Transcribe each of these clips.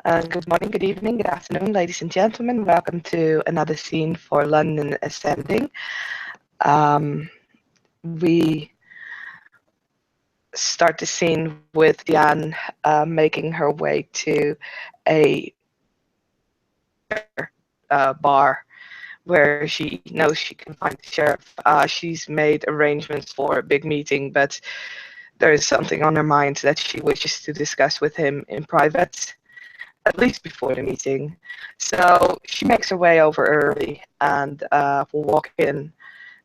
Good morning, good evening, good afternoon, ladies and gentlemen. Welcome to another scene for London Ascending. We start the scene with Diane making her way to a bar where she knows she can find the sheriff. She's made arrangements for a big meeting, but there is something on her mind that she wishes to discuss with him in private, at least before the meeting. So she makes her way over early and will walk in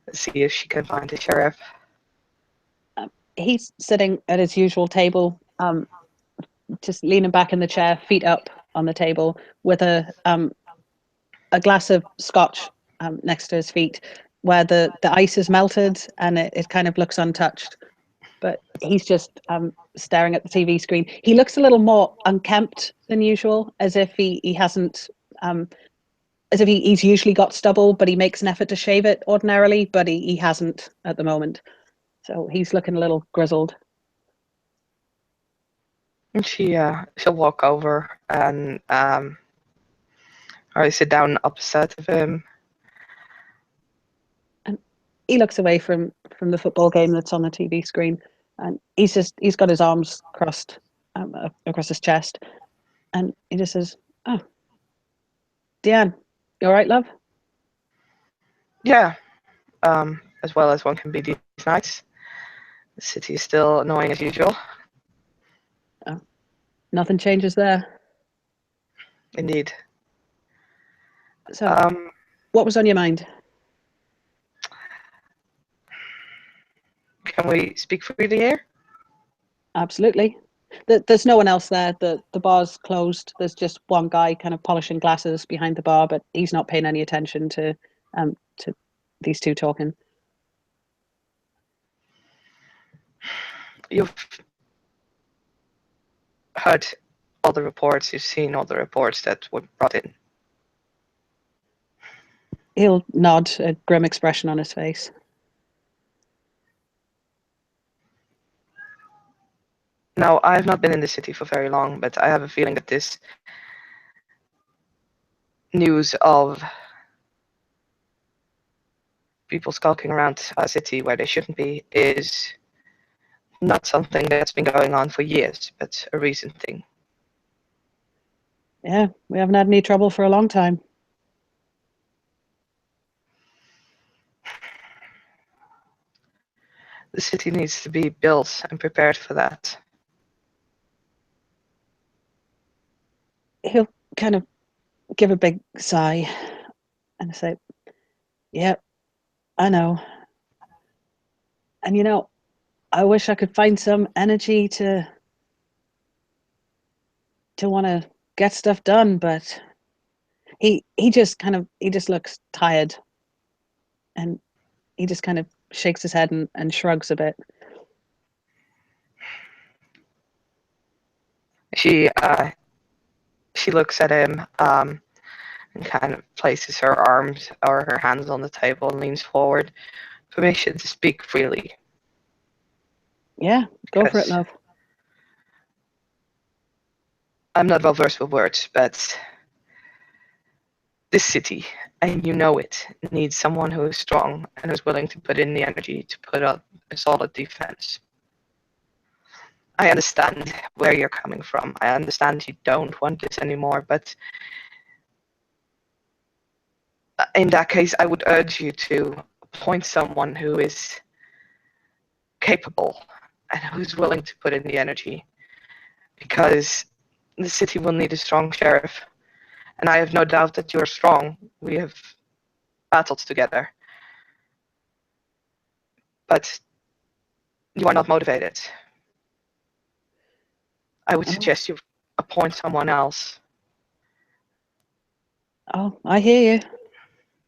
and see if she can find the sheriff. He's sitting at his usual table, just leaning back in the chair, feet up on the table, with a glass of scotch next to his feet, where the ice is melted and it kind of looks untouched. But he's just staring at the TV screen. He looks a little more unkempt than usual, as if he hasn't, as if he's usually got stubble, but he makes an effort to shave it ordinarily, but he hasn't at the moment. So he's looking a little grizzled. And she'll walk over and or sit down opposite of him. And he looks away from the football game that's on the TV screen, and he's got his arms crossed across his chest, and he just says, "Oh, Diane, you all right, love?" Yeah, as well as one can be these nights. The city is still annoying as usual. Oh, nothing changes there. Indeed. So, what was on your mind? Can we speak freely here? Absolutely. There's no one else there. The bar's closed. There's just one guy kind of polishing glasses behind the bar, but he's not paying any attention to these two talking. You've heard all the reports, you've seen all the reports that were brought in. He'll nod, a grim expression on his face. Now, I have not been in the city for very long, but I have a feeling that this news of people skulking around a city where they shouldn't be is not something that's been going on for years, but a recent thing. Yeah, we haven't had any trouble for a long time. The city needs to be built and prepared for that. He'll kind of give a big sigh and say, "Yeah, I know. And I wish I could find some energy to want to get stuff done, but he just looks tired, and he just kind of shakes his head and shrugs a bit." She looks at him and kind of places her arms or her hands on the table and leans forward. Permission to speak freely. Yeah, go for it, love. I'm not well versed with words, but this city, and you know it, needs someone who is strong and who's willing to put in the energy to put up a solid defense. I understand where you're coming from. I understand you don't want this anymore, but in that case, I would urge you to appoint someone who is capable and who's willing to put in the energy, because the city will need a strong sheriff. And I have no doubt that you're strong. We have battled together. But you are not motivated. I would suggest you appoint someone else. Oh, I hear you.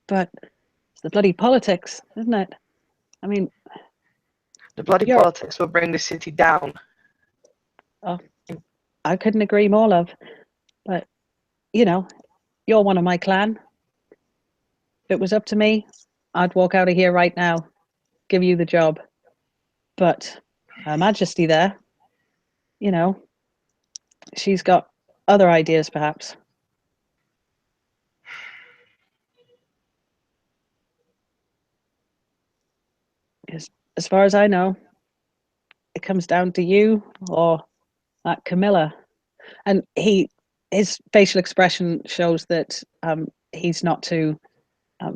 But it's the bloody politics, isn't it? I mean, The bloody politics will bring the city down. Oh, I couldn't agree more, love. But, you're one of my clan. If it was up to me, I'd walk out of here right now, give you the job. But Her Majesty there, she's got other ideas, perhaps? Because as far as I know, it comes down to you or that Camilla. And his facial expression shows that he's not too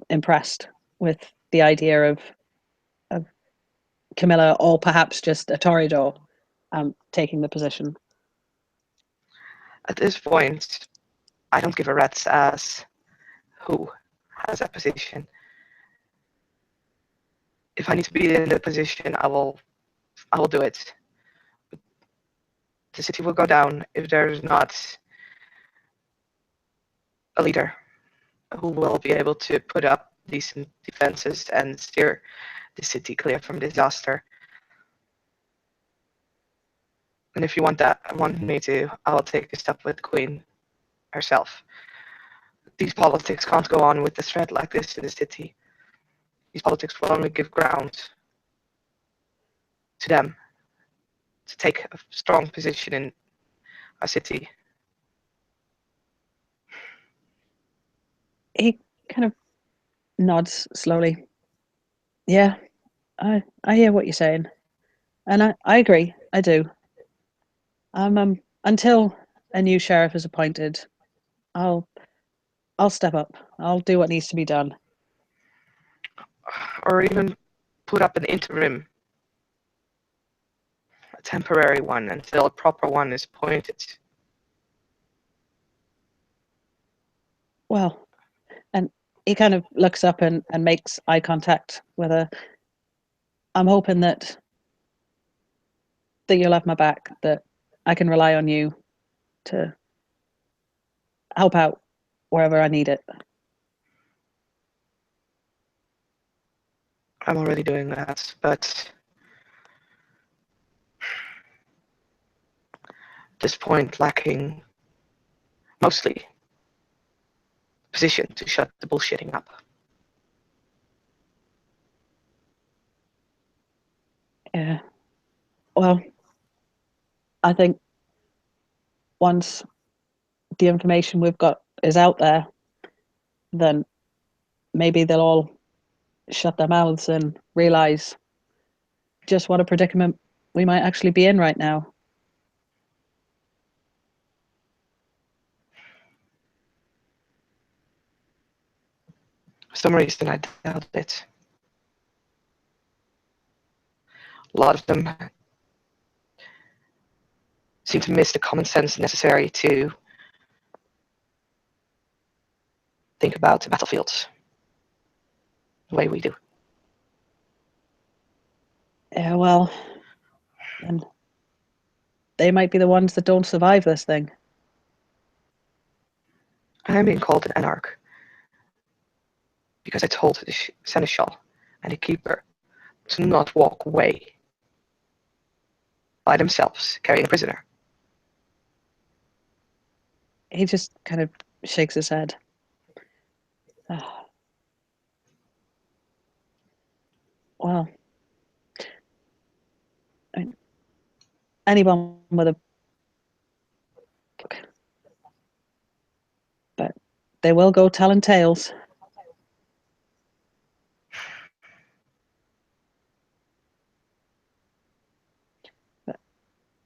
impressed with the idea of Camilla, or perhaps just a Toreador taking the position. At this point, I don't give a rat's ass who has that position. If I need to be in the position, I will do it. The city will go down if there's not a leader who will be able to put up decent defenses and steer the city clear from disaster. And if you want me to, I will take a step with the Queen herself. These politics can't go on with a threat like this in the city. These politics will only give ground to them to take a strong position in our city. He kind of nods slowly. Yeah, I hear what you're saying, and I agree. I do. Until a new sheriff is appointed, I'll step up. I'll do what needs to be done. Or even put up an interim, a temporary one, until a proper one is appointed. Well, and he kind of looks up and makes eye contact with her. I'm hoping that you'll have my back, that I can rely on you to help out wherever I need it. I'm already doing that, but at this point lacking mostly position to shut the bullshitting up. Yeah. Well, I think once the information we've got is out there, then maybe they'll all shut their mouths and realize just what a predicament we might actually be in right now. For some reason, I doubt it. A lot of them seem to miss the common sense necessary to think about the battlefields the way we do. Yeah, well, then they might be the ones that don't survive this thing. I'm being called an anarch because I told the seneschal and the keeper to not walk away by themselves carrying a prisoner. He just kind of shakes his head. Well, I mean, anyone with a... But they will go telling tales.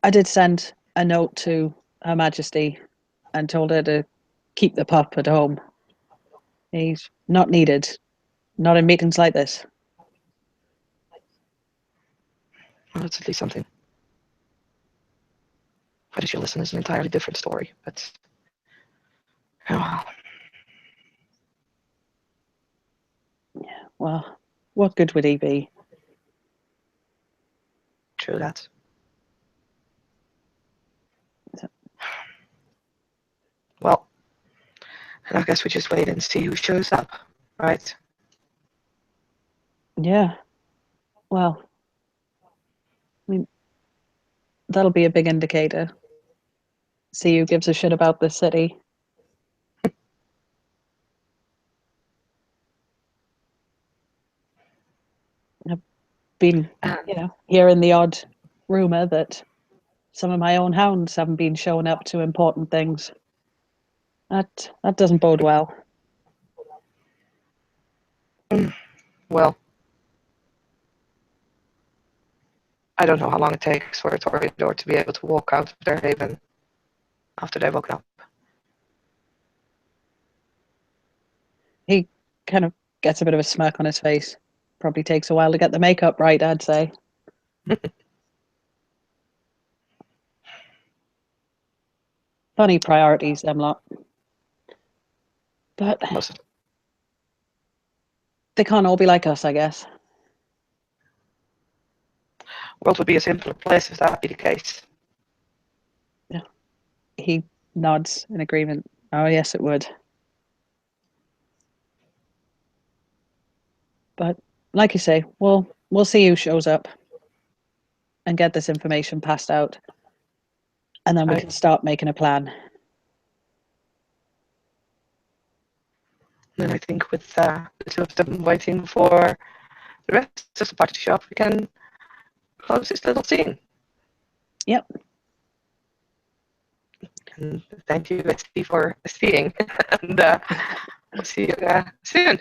I did send a note to Her Majesty and told her to keep the pup at home. He's not needed, not in meetings like this. Well, that's at least something. Whether she'll listen is an entirely different story, but oh well. Yeah, well, what good would he be? True that. Well, and I guess we just wait and see who shows up, right? Yeah, well, I mean, that'll be a big indicator. See who gives a shit about this city. I've been, hearing the odd rumor that some of my own hounds haven't been showing up to important things. That doesn't bode well. Well, I don't know how long it takes for a Toreador to be able to walk out of their haven after they've woken up. He kind of gets a bit of a smirk on his face. Probably takes a while to get the makeup right, I'd say. Funny priorities, them lot. But they can't all be like us, I guess. World would be a simpler place if that be the case. Yeah. He nods in agreement. Oh, yes, it would. But like you say, we'll see who shows up and get this information passed out. And then we can start making a plan. And I think with the two of them waiting for the rest of the party to show up, we can close this little scene. Yep. And thank you, Betsy, for seeing. And we'll see you soon.